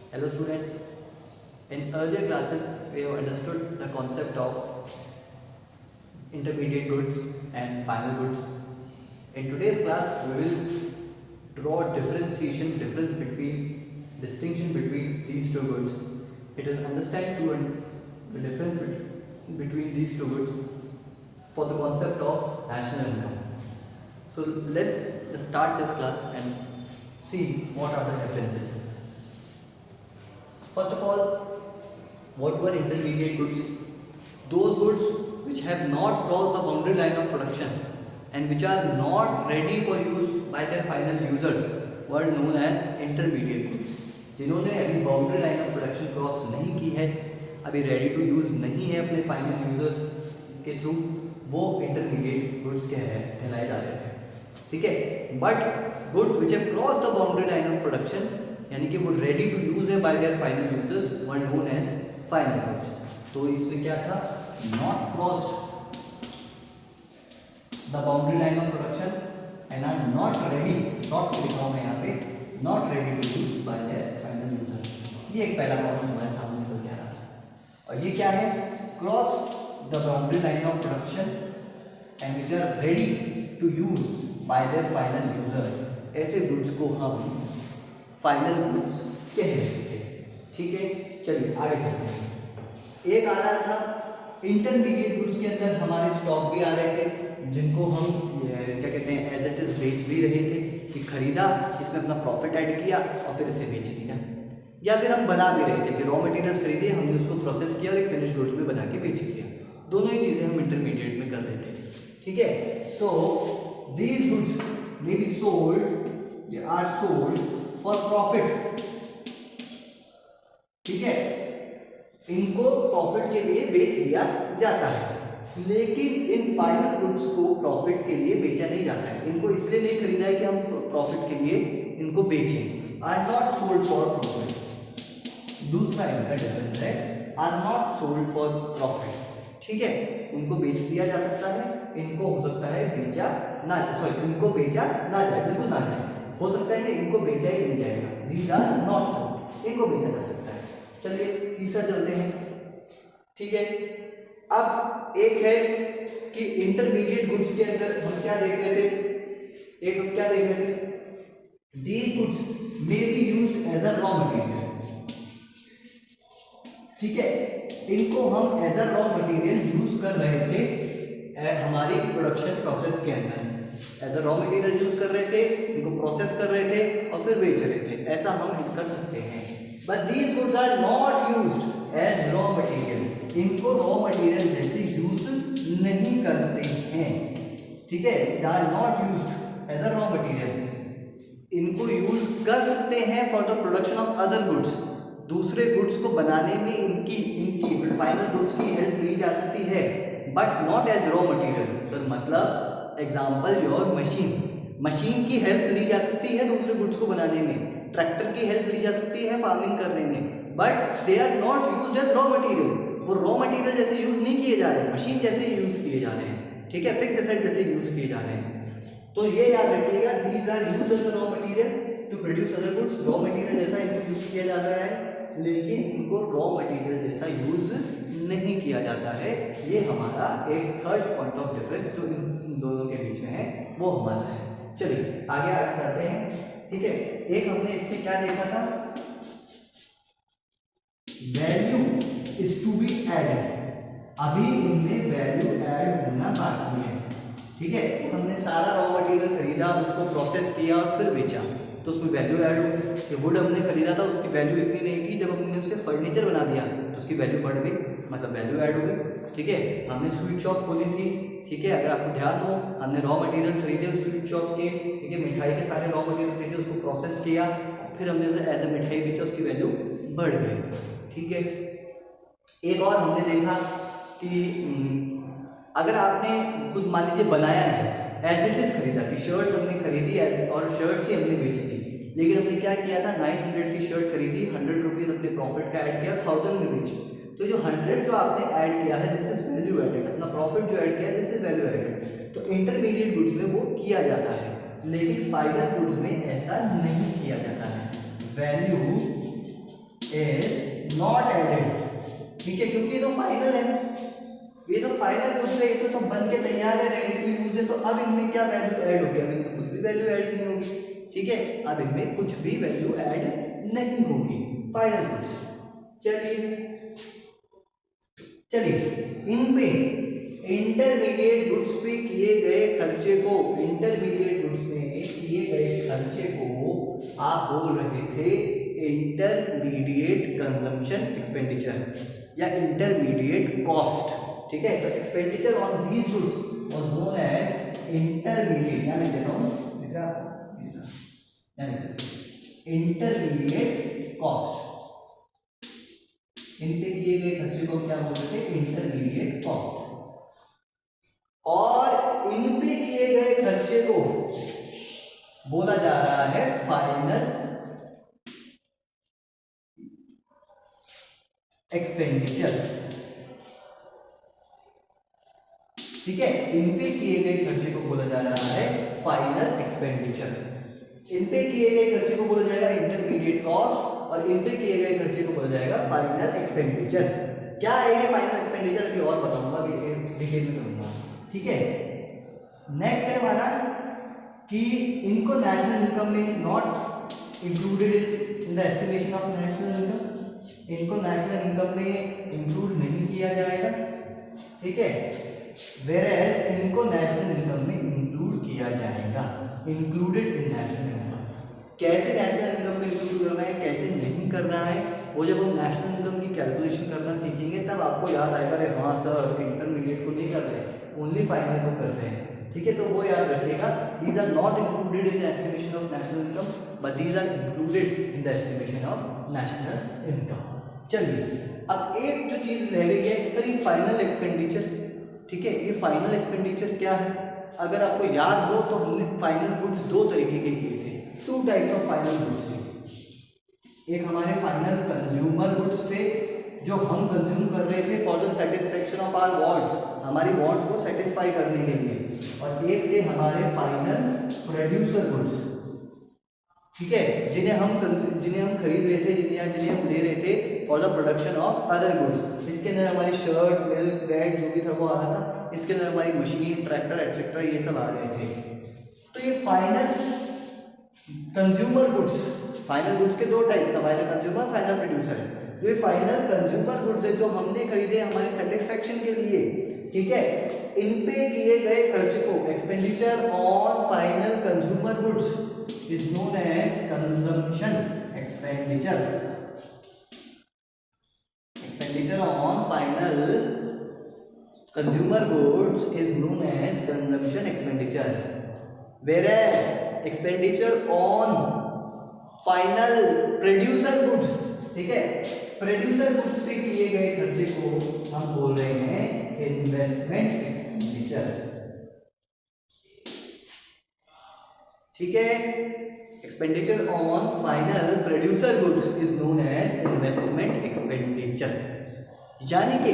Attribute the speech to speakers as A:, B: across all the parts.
A: Hello students, in earlier classes we have understood the concept of intermediate goods and final goods. In today's class we will draw distinction between these two goods. It is understand the difference between these two goods for the concept of national income. So let's start this class and see what are the differences. First of all, what were intermediate goods? Those goods which have not crossed the boundary line of production and which are not ready for use by their final users were known as intermediate goods. जिन्होंने अभी boundary line of production cross नहीं की है, अभी ready to use नहीं है अपने final users के थ्रू, वो इंटरमीडिएट गुड्स कहलाए जा रहे थे. ठीक है. But goods which have cross the boundary line of production यानी कि वो रेडी टू यूज है by their final users were known as final goods. तो इसमें क्या था? Not crossed the boundary line of production and are not ready, short में लिखा हुआ है यहाँ पे, not ready to use by their final user. ये एक पहला प्रॉब्लम हमारे सामने निकल के आ रहा है. और ये क्या है? Cross the boundary line of production and which are ready to use by their final user. ऐसे गुड्स को हम फाइनल गुड्स कह रहे थे. ठीक है. चलिए आगे चलते हैं. एक आ रहा था इंटरमीडिएट गुड्स के अंदर हमारे स्टॉक भी आ रहे थे जिनको हम क्या कहते हैं एज इट इज बेच भी रहे थे कि खरीदा, इसमें अपना प्रॉफिट ऐड किया और फिर इसे बेच दिया, या फिर हम बना भी रहे थे कि रॉ मटेरियल्स खरीदे, हमने उसको प्रोसेस किया और एक फिनिश गुड्स में बना के बेच दिया. दोनों ही चीजें हम इंटरमीडिएट में कर रहे थे. ठीक है. So these goods may be sold, are sold for profit. ठीक है. इनको प्रॉफिट के लिए बेच दिया जाता है, लेकिन इन फाइनल गुड्स को प्रॉफिट के लिए बेचा नहीं जाता है. इनको इसलिए नहीं खरीदा है कि हम प्रॉफिट के लिए इनको बेचें. Are not sold for profit. दूसरा इनका डिफरेंस है, are not sold for profit. ठीक है. उनको बेच दिया जा सकता है, इनको हो सकता है बेचा ना, सॉरी इनको बेचा ना जाए, बिल्कुल ना जाए, हो सकता है कि इनको बेचा ही नहीं जाएगा. दीज आर नॉट सोल्ड, इनको बेचा जा सकता है. चलिए तीसरा चलते हैं. ठीक है. अब एक है कि इंटरमीडिएट गुड्स के अंदर हम क्या देख रहे थे, एक हम क्या देख रहे थे, these goods may be used as a raw material. ठीक है. इनको हम as a raw material use कर रहे थे हमारी प्रोडक्शन प्रोसेस के अंदर. As a raw material use कर रहे थे, इनको प्रोसेस कर रहे थे और फिर बेच रहे थे. ऐसा हम कर सकते हैं. But these goods are not used as raw material. इनको रॉ मटेरियल जैसे यूज नहीं करते हैं. ठीक है. They are not used as a raw material. इनको यूज कर सकते हैं for the production of other goods. दूसरे गुड्स को बनाने में इनकी फाइनल गुड्स की हेल्प ली जा सकती है, but not as raw material. So मतलब एग्जांपल योर मशीन की हेल्प ली जा सकती है दूसरे गुड्स को बनाने में, ट्रैक्टर की हेल्प ली जा सकती है फार्मिंग करने में, but they are not used as raw material. वो रॉ मटेरियल जैसे यूज नहीं किए जा रहे, मशीन जैसे यूज किए जा रहे हैं. ठीक है. फिक्स्ड एसेट जैसे यूज किए जा रहे हैं. तो ये याद रखिएगा, these are used as raw material to produce other goods. Raw material जैसा इनको यूज किया जा रहा है, लेकिन इनको रॉ मटेरियल जैसा यूज नहीं किया जाता है. ये हमारा एक थर्ड पॉइंट ऑफ डिफरेंस जो इन दोनों के बीच में है वो हमारा है. चलिए आगे करते हैं. ठीक है. एक हमने इसमें क्या देखा था, value is to be added. अभी इनमें वैल्यू ऐड होना बाकी है. ठीक है. हमने सारा रॉ मटेरियल खरीदा, उसको प्रोसेस किया और फिर बेचा, तो उसमें वैल्यू ऐड होगी. ये वुड हमने खरीदा था, उसकी वैल्यू इतनी नहीं थी, जब हमने उससे फर्नीचर बना दिया तो उसकी वैल्यू बढ़ गई, मतलब वैल्यू ऐड हो गई. ठीक है. हमने स्वीट शॉप खोली थी. ठीक है. अगर आपको ध्यान हो, हमने रॉ मटेरियल खरीदे स्वीट शॉप के. ठीक है. मिठाई के सारे रॉ मटेरियल खरीदे, उसको प्रोसेस किया, फिर हमने उसे एज ए मिठाई बेचा, उसकी वैल्यू बढ़ गई. ठीक है. एक और हमने देखा कि अगर आपने कुछ मान लीजिए बनाया है, एज इट इज खरीदा कि शर्ट हमने खरीदी और शर्ट्स ही हमने बेच दी, लेकिन हमने क्या किया था, 900 की शर्ट खरीदी, 100 रुपीज़ अपने प्रॉफिट का ऐड किया, 1000 में बेची. तो जो 100 जो आपने ऐड किया है, दिस इज वैल्यू एडेड. अपना प्रॉफिट जो ऐड किया है, दिस इज वैल्यू एडेड. तो इंटरमीडिएट गुड्स में वो किया जाता है, लेकिन फाइनल गुड्स में ऐसा नहीं किया जाता है. Value is not added. ठीक है, क्योंकि ये तो फाइनल है, ये तो फाइनल गुड्स है, ये तो सब बन के तैयार है, रेडी टू यूज है। तो अब इनमें क्या वैल्यू ऐड होगी? अब इनमें कुछ भी वैल्यू ऐड नहीं होगी। ठीक है, अब इनमें कुछ भी वैल्यू ऐड नहीं होगी, फाइनल गुड्स। चलिए इन पे इंटरमीडिएट गुड्स पे किए गए खर्चे को, इंटरमीडिएट गुड्स में किए गए खर्चे को आप बोल रहे थे इंटरमीडिएट कंजम्पशन एक्सपेंडिचर या इंटरमीडिएट कॉस्ट। ठीक है, तो expenditure on these goods was known as intermediate, यानी देता हूं इंटरमीडिएट कॉस्ट। इनके किए गए खर्चे को क्या बोलते थे? Intermediate cost. और इन पे किए गए खर्चे को बोला जा रहा है फाइनल एक्सपेंडिचर। ठीक है, इन पे किए गए खर्चे को बोला जा रहा है फाइनल एक्सपेंडिचर। इन पे किए गए खर्चे को बोला जाएगा इंटरमीडिएट कॉस्ट और इन पे किए गए खर्चे को बोला जाएगा फाइनल एक्सपेंडिचर। क्या है ये फाइनल एक्सपेंडिचर? अभी और बताऊंगा, अभी डिटेल में करूंगा। ठीक है, नेक्स्ट है हमारा कि इनको नेशनल इनकम में not included in the estimation of national income. इनको नेशनल इनकम में इंक्लूड नहीं किया जाएगा। ठीक है, वेयरएज इनको नेशनल इनकम में इंक्लूड किया जाएगा, इंक्लूडेड इन नेशनल इनकम। कैसे नेशनल इनकम में इंक्लूड करना है, कैसे नहीं करना है, वो जब हम नेशनल इनकम की कैलकुलेशन करना सीखेंगे तब आपको याद आएगा, अरे हाँ सर इंटरमीडिएट को नहीं कर रहे, ओनली फाइनल को कर रहे हैं। ठीक है, तो वो याद रखिएगा, these are not included in the estimation of national income but these are included in the estimation of national income. चलिए अब एक जो चीज रह गई है सर, ये फाइनल एक्सपेंडिचर। ठीक है, ये फाइनल एक्सपेंडिचर क्या है? अगर आपको याद हो तो हमने फाइनल गुड्स दो तरीके के किए थे, two types of final goods थे। एक हमारे फाइनल कंज्यूमर गुड्स थे जो हम कंज्यूम कर रहे थे for the satisfaction of our wants, हमारी वांट को सेटिस्फाई करने के लिए, और एक थे हमारे फाइनल प्रोड्यूसर गुड्स। ठीक है, जिन्हें हम खरीद रहे थे, जिन्हें हम ले रहे थे for the production of other goods. इसके अंदर हमारी शर्ट, मिल्क, ब्रेड जो भी था वो आ रहा था, इसके अंदर हमारी मशीन, ट्रैक्टर एक्सेट्रा ये सब आ रहे थे। तो ये final consumer goods, final goods के दो टाइप का, फाइनल कंज्यूमर, फाइनल प्रोड्यूसर। जो ये फाइनल कंज्यूमर गुड्स है जो हमने खरीदे हमारी सेटिस्फेक्शन के लिए, ठीक है, इन पे किए गए खर्च को, expenditure on final consumer goods is known as consumption expenditure. Expenditure on final consumer goods is known as consumption expenditure, whereas expenditure on final producer goods, ठीक है, प्रोड्यूसर गुड्स पे किए गए खर्चे को हम बोल रहे हैं इन्वेस्टमेंट एक्सपेंडिचर। ठीक है, expenditure on final producer goods is known as investment expenditure. यानी कि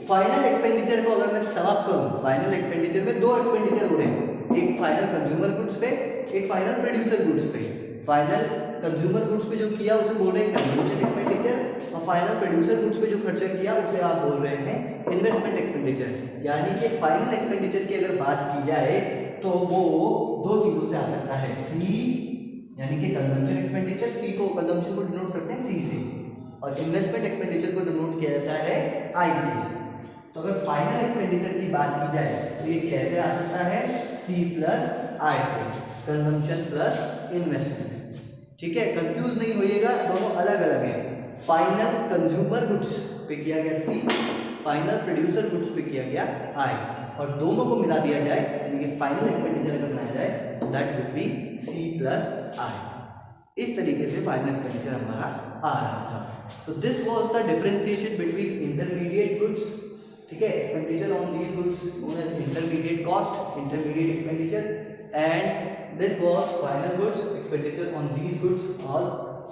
A: फाइनल एक्सपेंडिचर को अगर मैं समाप्त करूं, फाइनल एक्सपेंडिचर में दो एक्सपेंडिचर हो रहे हैं, एक फाइनल कंज्यूमर गुड्स पे, एक फाइनल प्रोड्यूसर गुड्स पे। फाइनल कंज्यूमर गुड्स पे जो किया उसे बोल रहे हैं कंजम्पशन एक्सपेंडिचर, और फाइनल प्रोड्यूसर गुड्स पे जो खर्चा किया उसे आप बोल रहे हैं इन्वेस्टमेंट एक्सपेंडिचर। यानी कि फाइनल एक्सपेंडिचर की अगर बात की जाए तो वो दो चीजों से आ सकता है, सी यानी कि कंजम्पशन एक्सपेंडिचर, सी को कंजम्पशन को डिनोट करते हैं सी से, और इन्वेस्टमेंट एक्सपेंडिचर को डिनोट किया जाता है आई से। तो अगर फाइनल एक्सपेंडिचर की बात की जाए तो ये कैसे आ सकता है? सी प्लस आई से, कंजम्पशन प्लस इन्वेस्टमेंट। ठीक है, कंफ्यूज नहीं होइएगा, दोनों अलग अलग है। फाइनल कंज्यूमर गुड्स पे किया गया सी, फाइनल प्रोड्यूसर गुड्स पे किया गया आई, और दोनों को मिला दिया जाए यानी कि फाइनल एक्सपेंडिचर अगर बनाया जाए that would be C plus I. इस तरीके से फाइनल एक्सपेंडिचर हमारा आ रहा था। तो this was the differentiation between intermediate goods, ठीक है, expenditure on these goods known as intermediate cost, intermediate expenditure, and this was final goods, expenditure on these goods was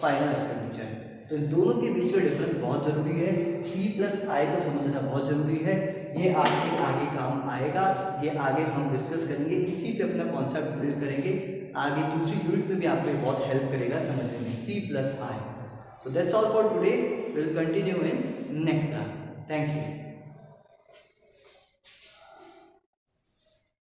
A: final expenditure. तो इन दोनों के बीच में डिफरेंस बहुत जरूरी है, सी प्लस आई को समझना बहुत जरूरी है। ये आपके आगे काम आएगा, ये आगे हम डिस्कस करेंगे, इसी पे अपना कॉन्सेप्ट बिल्ड करेंगे। आगे दूसरी यूनिट में भी आपको बहुत हेल्प करेगा समझने में, C plus I. So that's all for today. We'll continue in next class. Thank you.